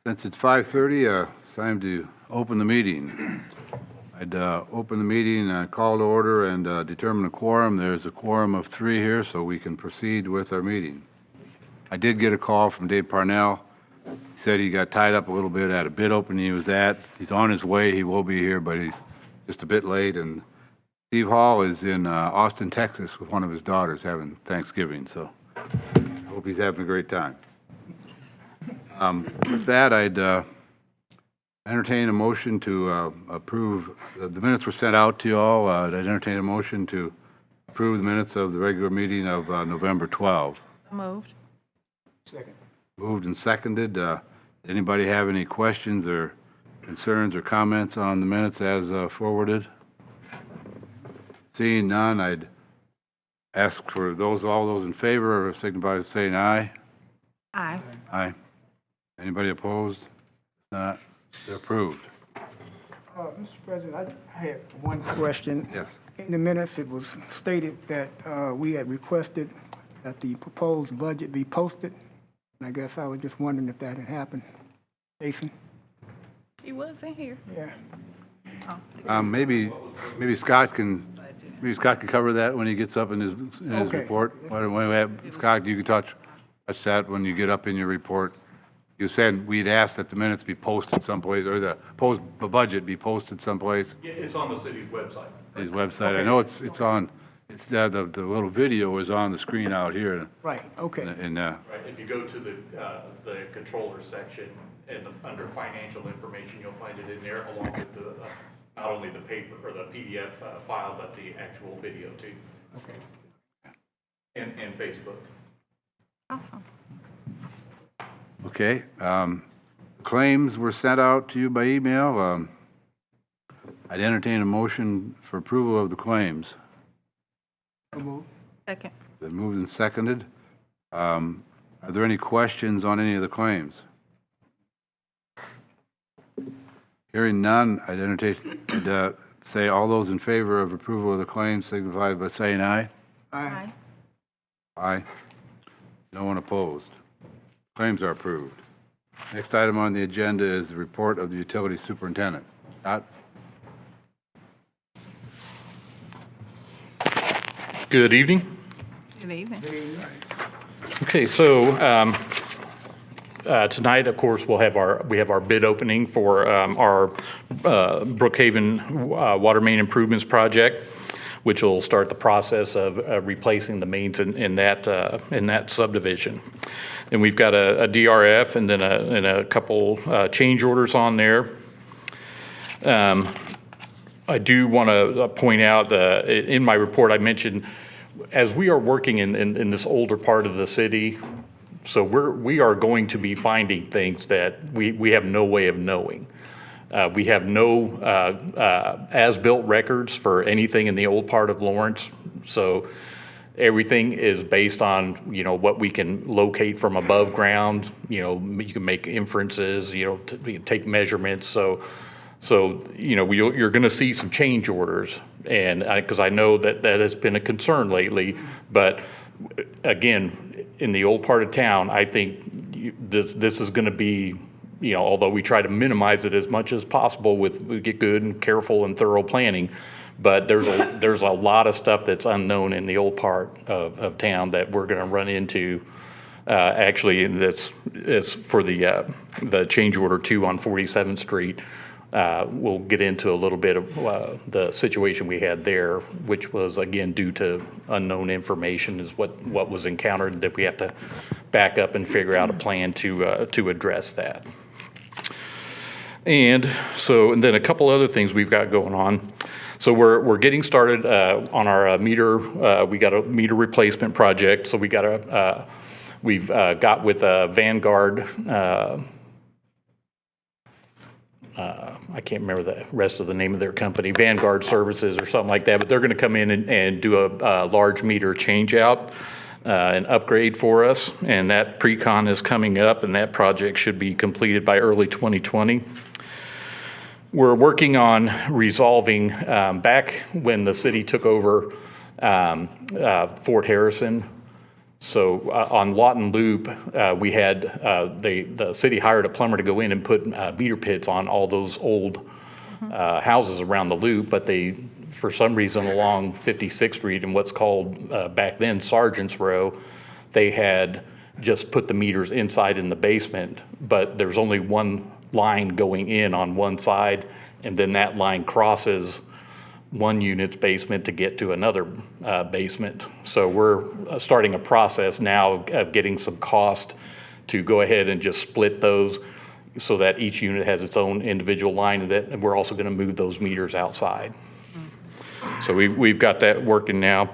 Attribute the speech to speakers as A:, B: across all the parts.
A: Since it's 5:30, it's time to open the meeting. I'd open the meeting, call to order, and determine a quorum. There's a quorum of 3 here, so we can proceed with our meeting. I did get a call from Dave Parnell. He said he got tied up a little bit at a bid opening he was at. He's on his way. He will be here, but he's just a bit late. And Steve Hall is in Austin, Texas, with one of his daughters having Thanksgiving, so I hope he's having a great time. With that, I'd entertain a motion to approve. The minutes were sent out to you all. I'd entertain a motion to approve the minutes of the regular meeting of November 12.
B: Moved.
C: Second.
A: Moved and seconded. Anybody have any questions or concerns or comments on the minutes as forwarded? Seeing none, I'd ask for all those in favor, signify by saying aye.
B: Aye.
A: Aye. Anybody opposed? Not. They're approved.
C: Mr. President, I had one question.
A: Yes.
C: In the minutes, it was stated that we had requested that the proposed budget be posted. And I guess I was just wondering if that had happened. Jason?
B: He wasn't here.
C: Yeah.
A: Maybe Scott can cover that when he gets up in his
C: Okay.
A: report. Why don't we have Scott? You can touch that when you get up in your report. You said we'd asked that the minutes be posted someplace, or the budget be posted someplace.
D: Yeah, it's on the city's website.
A: His website. I know it's on. It's the little video is on the screen out here.
C: Right, okay.
A: And
D: Right, if you go to the controller section and under financial information, you'll find it in there along with the, not only the paper or the PDF file, but the actual video too,
C: Okay.
D: and Facebook.
B: Awesome.
A: okay, claims were sent out to you by email. I'd entertain a motion for approval of the claims.
C: So moved.
B: Second.
A: Been moved and seconded. Are there any questions on any of the claims? Hearing none, I'd say all those in favor of approval of the claims signify by saying aye.
C: Aye.
A: Aye. No one opposed. Claims are approved. Next item on the agenda is the report of the utility superintendent. Scott?
D: Good evening.
B: Good evening.
D: Okay, so tonight, of course, we have our bid opening for our Brookhaven Water Main Improvements Project, which will start the process of replacing the mains in that subdivision. And we've got a DRF and then a couple change orders on there. I do want to point out, in my report, I mentioned, as we are working in this older part of the city, so we are going to be finding things that we have no way of knowing. We have no as-built records for anything in the old part of Lawrence, so everything is based on, what we can locate from above ground. You can make inferences, take measurements, so you're going to see some change orders, and because I know that has been a concern lately. But again, in the old part of town, I think this is going to be, although we try to minimize it as much as possible we get good and careful and thorough planning, but there's a lot of stuff that's unknown in the old part of town that we're going to run into. Actually, that's for the change order 2 on 47th Street. We'll get into a little bit of the situation we had there, which was, again, due to unknown information is what was encountered, that we have to back up and figure out a plan to address that. And then a couple other things we've got going on. So we're getting started on our meter. We got a meter replacement project. So we've got with Vanguard. I can't remember the rest of the name of their company, Vanguard Services or something like that, but they're going to come in and do a large meter change out, an upgrade for us, and that pre-con is coming up, and that project should be completed by early 2020. We're working on resolving, back when the city took over Fort Harrison, So on Lawton Loop, we had, the city hired a plumber to go in and put meter pits on all those old houses around the loop, but they, for some reason along 56th Street and what's called back then Sergeant's Row, they had just put the meters inside in the basement, but there's only one line going in on one side, and then that line crosses one unit's basement to get to another basement. So we're starting a process now of getting some cost to go ahead and just split those so that each unit has its own individual line, and we're also going to move those meters outside. So we've got that working now.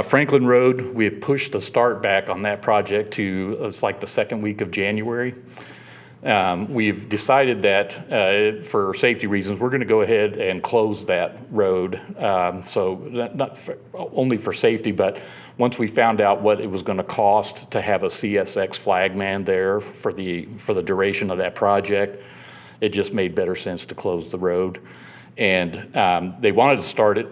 D: Franklin Road, we have pushed the start back on that project to, it's like the second week of January. We've decided that for safety reasons, we're going to go ahead and close that road. So not only for safety, but once we found out what it was going to cost to have a CSX flagman there for the duration of that project, it just made better sense to close the road. And they wanted to start it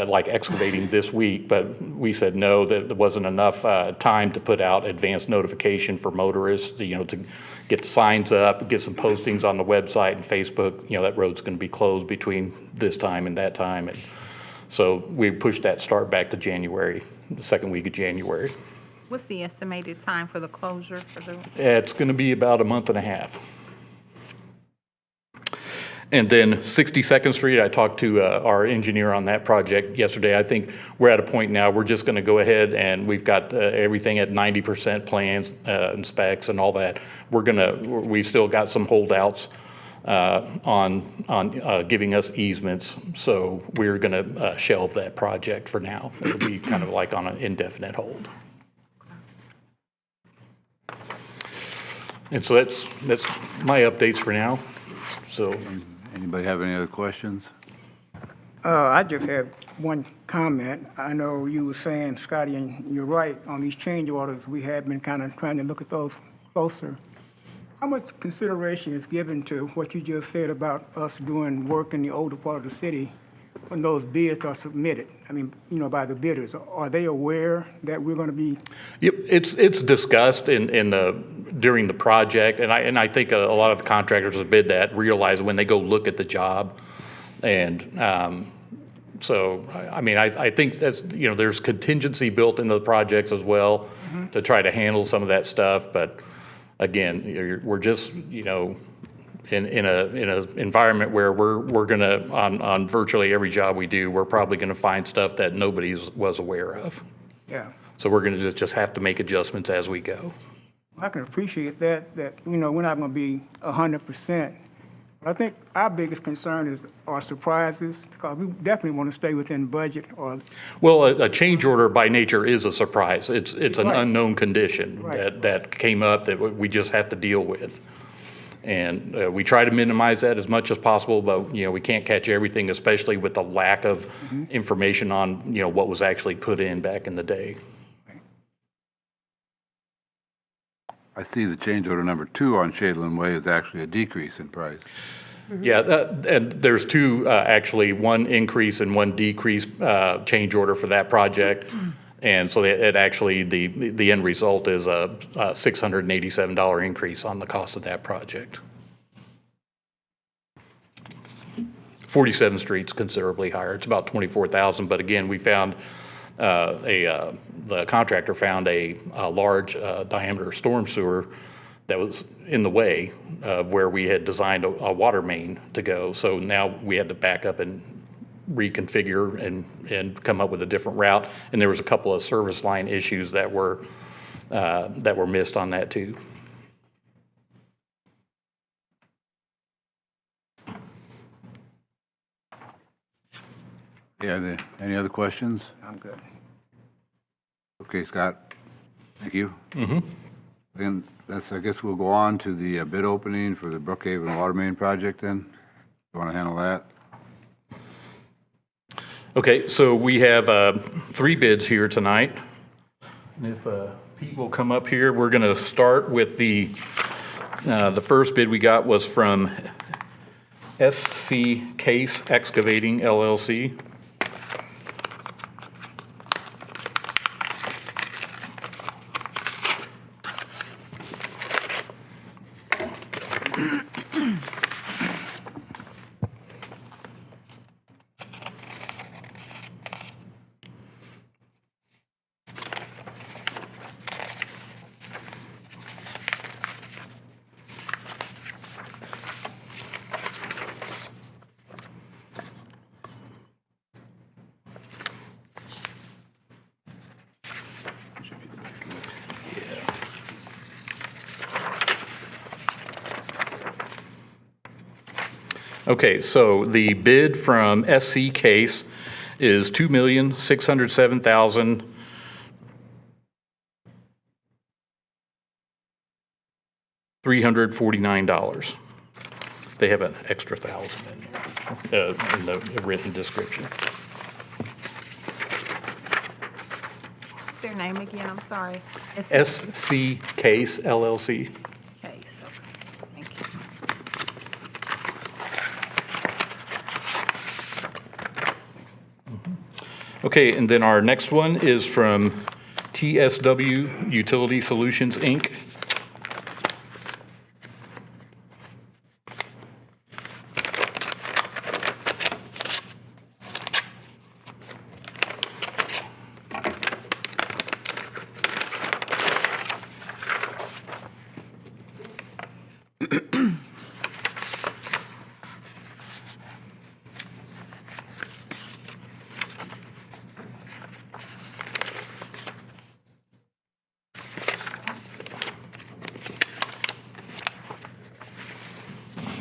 D: like excavating this week, but we said no, that there wasn't enough time to put out advance notification for motorists, to get the signs up, get some postings on the website and Facebook, that road's going to be closed between this time and that time. And so we pushed that start back to January, the second week of January.
B: What's the estimated time for the closure for the?
D: It's going to be about a month and a half. And then 62nd Street, I talked to our engineer on that project yesterday. I think we're at a point now, we're just going to go ahead and we've got everything at 90% plans and specs and all that. We've still got some holdouts on giving us easements. So we're going to shelve that project for now. It'll be kind of like on an indefinite hold. And so that's my updates for now. So.
A: Anybody have any other questions?
C: I just have one comment. I know you were saying, Scotty, and you're right, on these change orders, we have been kind of trying to look at those closer. How much consideration is given to what you just said about us doing work in the older part of the city when those bids are submitted? I mean, by the bidders. Are they aware that we're going to be?
D: Yep, it's discussed during the project, and I think a lot of the contractors that bid that realize when they go look at the job, and so I think that's there's contingency built into the projects as well to try to handle some of that stuff. But again, we're just in a environment where we're gonna on virtually every job we do, we're probably gonna find stuff that nobody was aware of.
C: Yeah.
D: So we're gonna just have to make adjustments as we go.
C: I can appreciate that we're not going to be 100%. But I think our biggest concern is our surprises, because we definitely want to stay within budget or.
D: Well, a change order by nature is a surprise. It's an
C: Right.
D: unknown condition
C: Right.
D: that came up that we just have to deal with. And we try to minimize that as much as possible, but, we can't catch everything, especially with the lack of information on, what was actually put in back in the day.
A: I see the change order number 2 on Shadeland Way is actually a decrease in price.
D: Yeah, and there's two, actually, one increase and one decrease change order for that project. And so it actually, the end result is a $687 increase on the cost of that project. 47th Street's considerably higher. It's about $24,000, but again, we found the contractor found a large diameter storm sewer that was in the way of where we had designed a water main to go. So now we had to back up and reconfigure and come up with a different route. And there was a couple of service line issues that were missed on that too.
A: Yeah, any other questions?
C: I'm good.
A: Okay, Scott, thank you. Then I guess we'll go on to the bid opening for the Brookhaven Water Main Project then. You want to handle that?
D: Okay, so we have 3 bids here tonight. And if Pete will come up here, we're going to start with the first bid we got was from SC Case Excavating LLC. Okay, so the bid from SC Case is $2,607,000. $349. They have an extra thousand in the written description.
B: What's their name again? I'm sorry. It's
D: SC Case LLC.
B: Case, okay. Thank you.
D: Okay, and then our next one is from TSW Utility Solutions, Inc.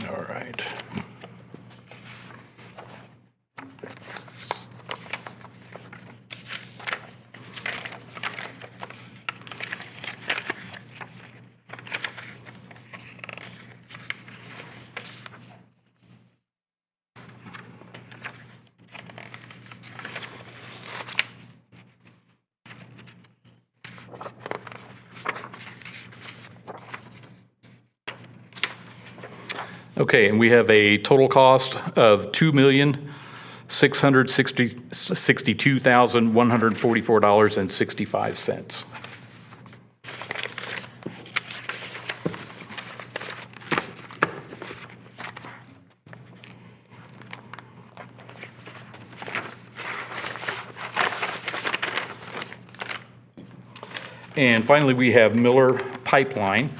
D: All right. Okay, and we have a total cost of $2,662,144.65. And finally, we have Miller Pipeline.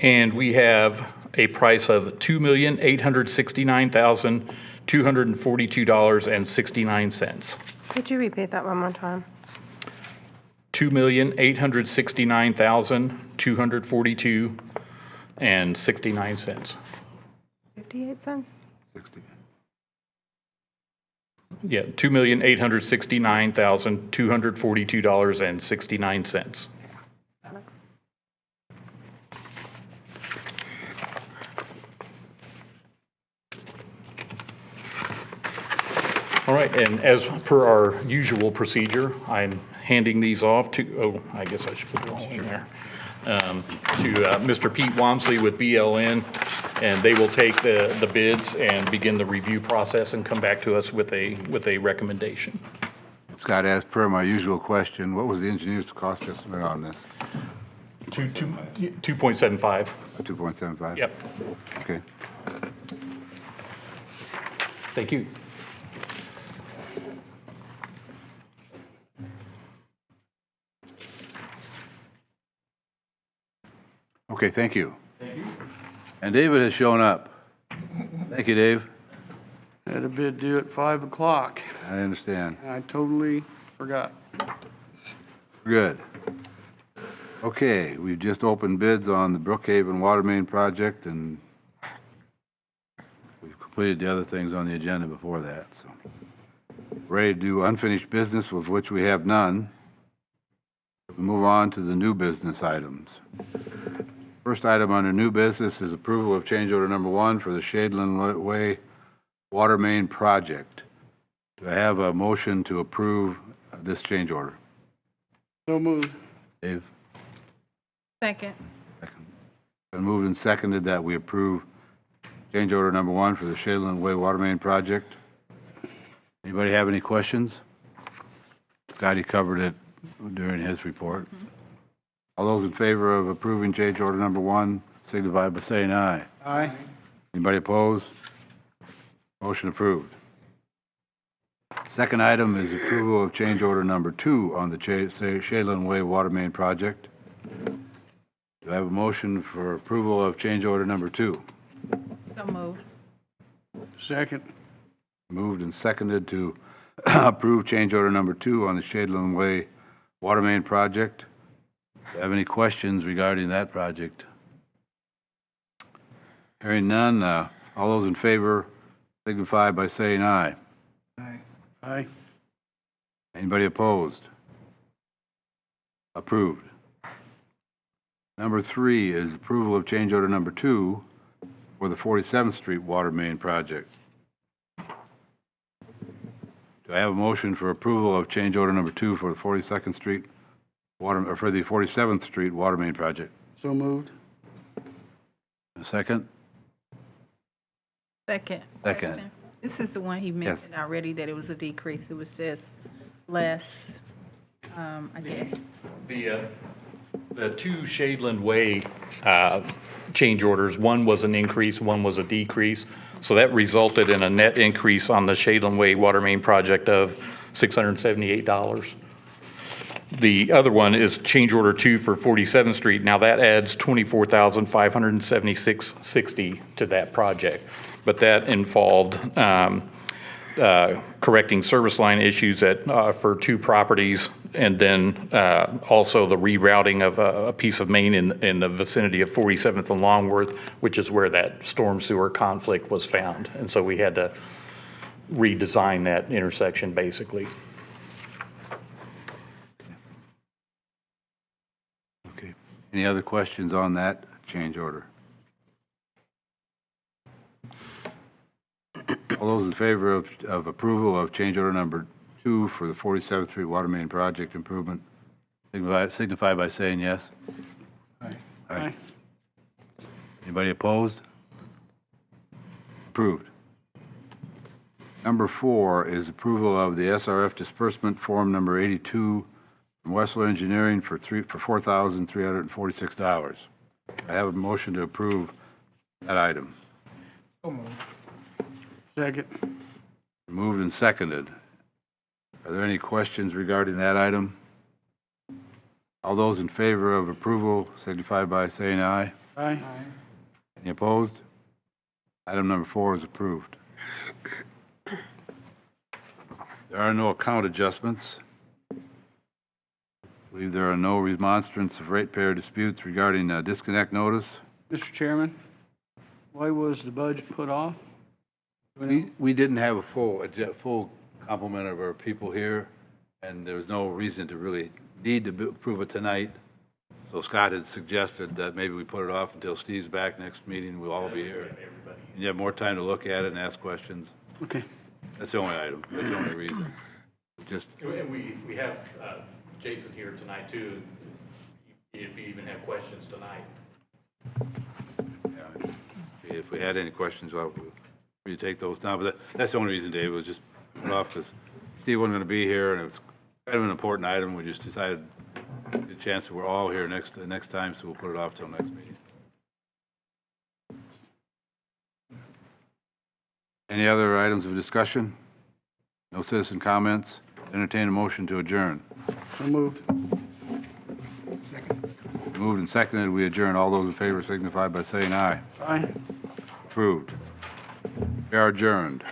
D: And we have a price of $2,869,242.69.
E: Could you repeat that one more time?
D: $2,869,242.69.
E: 58 cents?
A: 60.
D: Yeah, $2,869,242.69. All right, and as per our usual procedure, I'm handing these off to, I guess I should put those in there, to Mr. Pete Wamsley with BLN, and they will take the bids and begin the review process and come back to us with a recommendation.
A: Scott, as per my usual question, what was the engineer's cost estimate on this?
D: 2.75.
A: 2.75?
D: Yep,
A: Okay.
D: thank you.
A: Okay, thank you. And David has shown up. Thank you, Dave.
F: Had a bid due at 5 o'clock.
A: I understand.
F: I totally forgot.
A: Good. Okay, we've just opened bids on the Brookhaven Water Main project, and we've completed the other things on the agenda before that, so. Ready to do unfinished business, with which we have none. We move on to the new business items. First item under new business is approval of change order number 1 for the Shadeland Way Water Main Project. Do I have a motion to approve this change order?
F: So moved.
A: Dave?
B: Second.
A: Second. Been moved and seconded that we approve change order number 1 for the Shadeland Way Water Main Project. Anybody have any questions? Scotty covered it during his report. All those in favor of approving change order number 1, signify by saying aye.
F: Aye.
A: Anybody opposed? Motion approved. Second item is approval of change order number 2 on the Shadeland Way Water Main Project. Do I have a motion for approval of change order number 2?
B: So moved.
F: Second.
A: Moved and seconded to approve change order number 2 on the Shadeland Way Water Main Project. Do you have any questions regarding that project? Hearing none, all those in favor signify by saying aye.
F: Aye.
A: Anybody opposed? Approved. Number 3 is approval of change order number 2 for the 47th Street Water Main Project. Do I have a motion for approval of change order number 2 for the 42nd Street Water, or for the 47th Street Water Main Project?
F: So moved.
A: A second?
B: Second.
A: Second.
B: question. This is the one he mentioned already, that it was a decrease. It was just less, I guess.
D: The two Shadeland Way change orders, one was an increase, one was a decrease. So that resulted in a net increase on the Shadeland Way Water Main Project of $678. The other one is change order 2 for 47th Street. Now that adds $24,576.60 to that project. But that involved correcting service line issues for 2 properties, and then also the rerouting of a piece of main in the vicinity of 47th and Longworth, which is where that storm sewer conflict was found. And so we had to redesign that intersection, basically.
A: Okay. Any other questions on that change order? All those in favor of approval of change order number 2 for the 47th Street Water Main Project improvement, signify by saying yes.
F: Aye.
A: Anybody opposed? Approved. Number 4 is approval of the SRF disbursement form number 82 from Wessler Engineering for $4,346. I have a motion to approve that item.
F: Second.
A: Moved and seconded. Are there any questions regarding that item? All those in favor of approval signify by saying aye.
F: Aye.
A: Any opposed? Item number 4 is approved. There are no account adjustments. I believe there are no remonstrance of ratepayer disputes regarding disconnect notice.
F: Mr. Chairman, why was the budget put off?
A: We didn't have a full complement of our people here, and there was no reason to really need to approve it tonight. So Scott had suggested that maybe we put it off until Steve's back next meeting. We'll all be here. And you have more time to look at it and ask questions.
F: Okay.
A: That's the only item. That's the only reason. Just,
D: And we have Jason here tonight, too, if you even have questions tonight.
A: if we had any questions, well, we take those now. But that's the only reason, Dave, was just put off because Steve wasn't going to be here, and it was kind of an important item. We just decided the chance that we're all here next time, so we'll put it off till next meeting. Any other items of discussion? No citizen comments? Entertain a motion to adjourn.
F: So moved.
A: Moved and seconded, we adjourn. All those in favor signify by saying aye.
F: Aye.
A: Approved. We are adjourned.